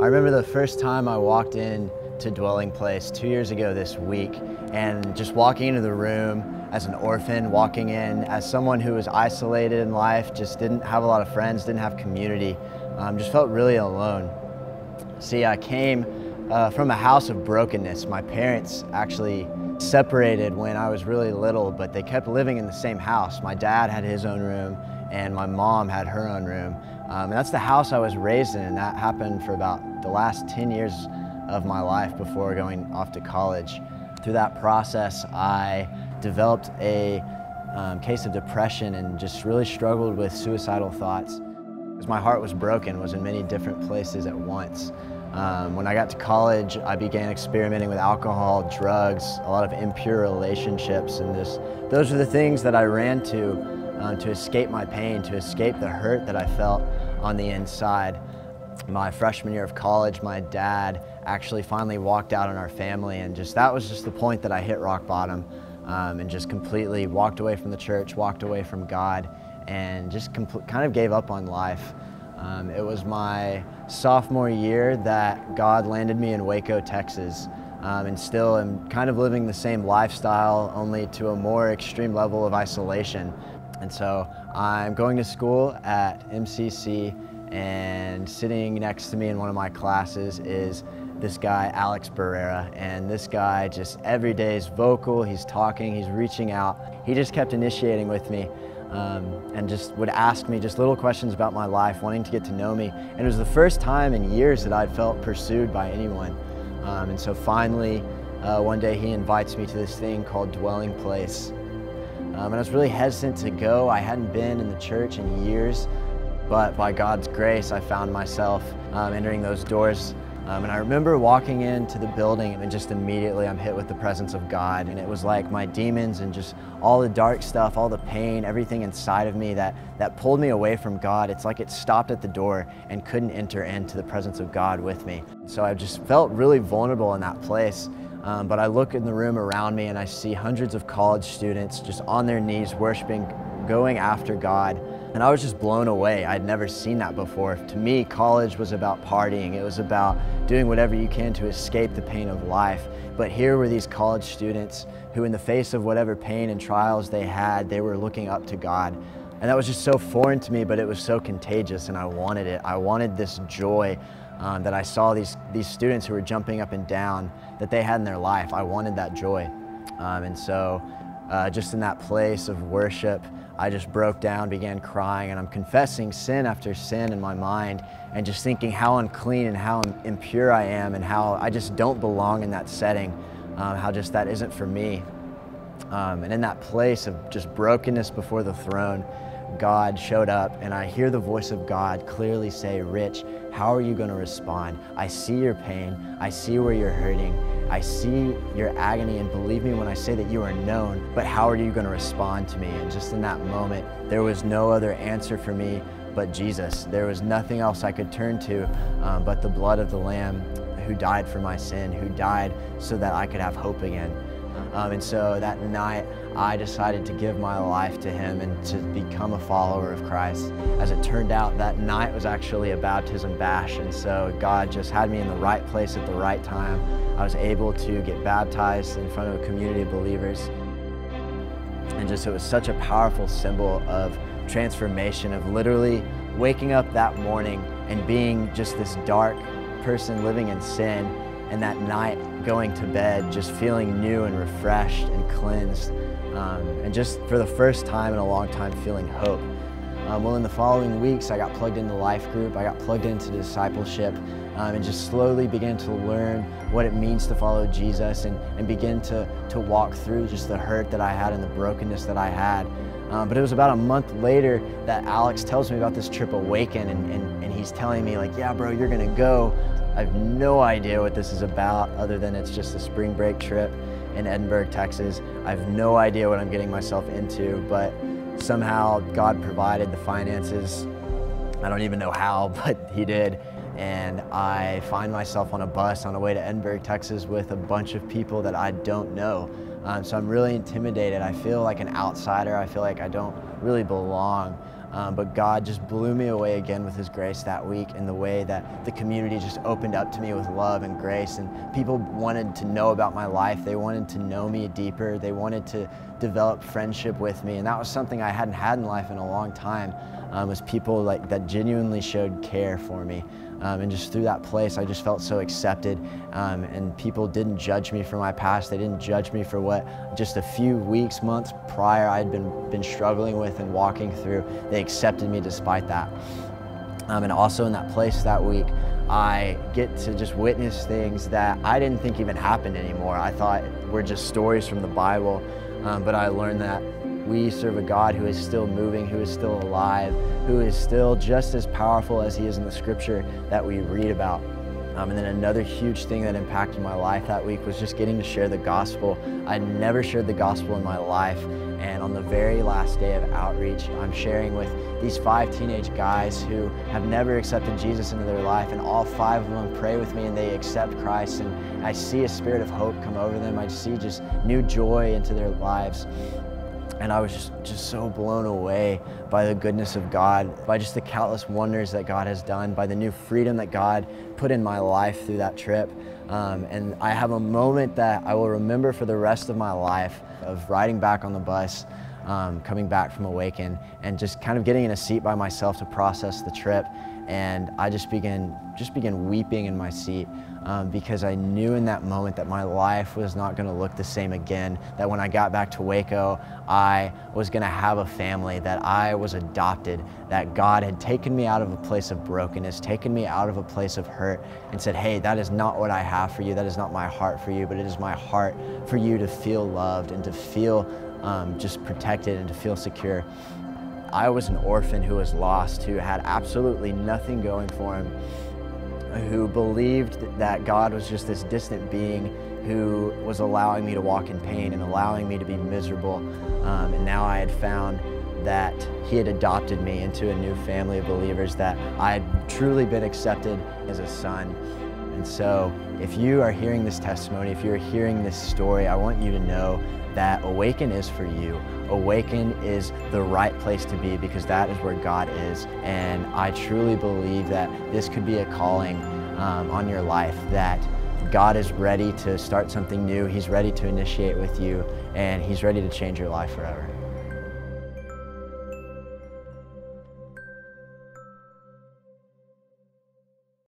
I remember the first time I walked in to Dwelling Place 2 years ago this week, and just walking into the room as an orphan, walking in as someone who was isolated in life, just didn't have a lot of friends, didn't have community, just felt really alone. See, I came from a house of brokenness. My parents actually separated when I was really little, but they kept living in the same house. My dad had his own room and my mom had her own room. And that's the house I was raised in, and that happened for about the last 10 years of my life before going off to college. Through that process, I developed a case of depression and just really struggled with suicidal thoughts. Because my heart was broken, was in many different places at once. When I got to college, I began experimenting with alcohol, drugs, a lot of impure relationships, and those are the things that I ran to escape my pain, to escape the hurt that I felt on the inside. My freshman year of college, my dad actually finally walked out on our family, and that was just the point that I hit rock bottom and just completely walked away from the church, walked away from God, and just kind of gave up on life. It was my sophomore year that God landed me in Waco, Texas, and still am kind of living the same lifestyle, only to a more extreme level of isolation. And so I'm going to school at MCC, and sitting next to me in one of my classes is this guy, Alex Barrera. And this guy just every day is vocal, he's talking, he's reaching out. He just kept initiating with me and just would ask me just little questions about my life, wanting to get to know me. And it was the first time in years that I'd felt pursued by anyone. And so finally, one day he invites me to this thing called Dwelling Place. And I was really hesitant to go. I hadn't been in the church in years, but by God's grace, I found myself entering those doors. And I remember walking into the building, and just immediately I'm hit with the presence of God. And it was like my demons and just all the dark stuff, all the pain, everything inside of me that pulled me away from God. It's like it stopped at the door and couldn't enter into the presence of God with me. So I just felt really vulnerable in that place. But I look in the room around me and I see hundreds of college students just on their knees worshiping, going after God. And I was just blown away. I'd never seen that before. To me, college was about partying. It was about doing whatever you can to escape the pain of life. But here were these college students who, in the face of whatever pain and trials they had, they were looking up to God. And that was just so foreign to me, but it was so contagious, and I wanted it. I wanted this joy that I saw these students who were jumping up and down that they had in their life. I wanted that joy. And so just in that place of worship, I just broke down, began crying, and I'm confessing sin after sin in my mind, and just thinking how unclean and how impure I am, and how I just don't belong in that setting, how just that isn't for me. And in that place of just brokenness before the throne, God showed up, and I hear the voice of God clearly say, "Rich, how are you going to respond? I see your pain. I see where you're hurting. I see your agony, and believe me when I say that you are known, but how are you going to respond to me?" And just in that moment, there was no other answer for me but Jesus. There was nothing else I could turn to but the blood of the Lamb who died for my sin, who died so that I could have hope again. And so that night, I decided to give my life to Him and to become a follower of Christ. As it turned out, that night was actually a baptism bash, and so God just had me in the right place at the right time. I was able to get baptized in front of a community of believers, and it was such a powerful symbol of transformation, of literally waking up that morning and being just this dark person living in sin, and that night going to bed just feeling new and refreshed and cleansed, and just for the first time in a long time feeling hope. Well, in the following weeks, I got plugged into life group, I got plugged into discipleship, and just slowly began to learn what it means to follow Jesus, and begin to walk through just the hurt that I had and the brokenness that I had. But it was about a month later that Alex tells me about this trip Awaken, and he's telling me, like, "Yeah, bro, you're gonna go." I have no idea what this is about, other than it's just a spring break trip in Edinburgh, Texas. I have no idea what I'm getting myself into, but somehow God provided the finances. I don't even know how, but He did. And I find myself on a bus on the way to Edinburgh, Texas with a bunch of people that I don't know. So I'm really intimidated. I feel like an outsider. I feel like I don't really belong. But God just blew me away again with His grace that week, in the way that the community just opened up to me with love and grace, and people wanted to know about my life. They wanted to know me deeper. They wanted to develop friendship with me, and that was something I hadn't had in life in a long time, was people like that genuinely showed care for me. And just through that place, I just felt so accepted, and people didn't judge me for my past. They didn't judge me for what just a few weeks, months prior I'd been struggling with and walking through. They accepted me despite that. And also in that place that week, I get to just witness things that I didn't think even happened anymore. I thought were just stories from the Bible, but I learned that we serve a God who is still moving, who is still alive, who is still just as powerful as He is in the scripture that we read about. And then another huge thing that impacted my life that week was just getting to share the gospel. I'd never shared the gospel in my life, and on the very last day of outreach, I'm sharing with these 5 teenage guys who have never accepted Jesus into their life, and all 5 of them pray with me and they accept Christ, and I see a spirit of hope come over them. I see just new joy into their lives. And I was just so blown away by the goodness of God, by just the countless wonders that God has done, by the new freedom that God put in my life through that trip. And I have a moment that I will remember for the rest of my life of riding back on the bus, coming back from Awaken, and just kind of getting in a seat by myself to process the trip. And I just began weeping in my seat, because I knew in that moment that my life was not going to look the same again, that when I got back to Waco, I was going to have a family, that I was adopted, that God had taken me out of a place of brokenness, taken me out of a place of hurt, and said, hey, that is not what I have for you, that is not my heart for you, but it is my heart for you to feel loved and to feel just protected and to feel secure. I was an orphan who was lost, who had absolutely nothing going for him, who believed that God was just this distant being who was allowing me to walk in pain and allowing me to be miserable. And now I had found that He had adopted me into a new family of believers, that I had truly been accepted as a son. And so if you are hearing this testimony, if you're hearing this story, I want you to know that Awaken is for you. Awaken is the right place to be, because that is where God is. And I truly believe that this could be a calling on your life, that God is ready to start something new. He's ready to initiate with you, and He's ready to change your life forever.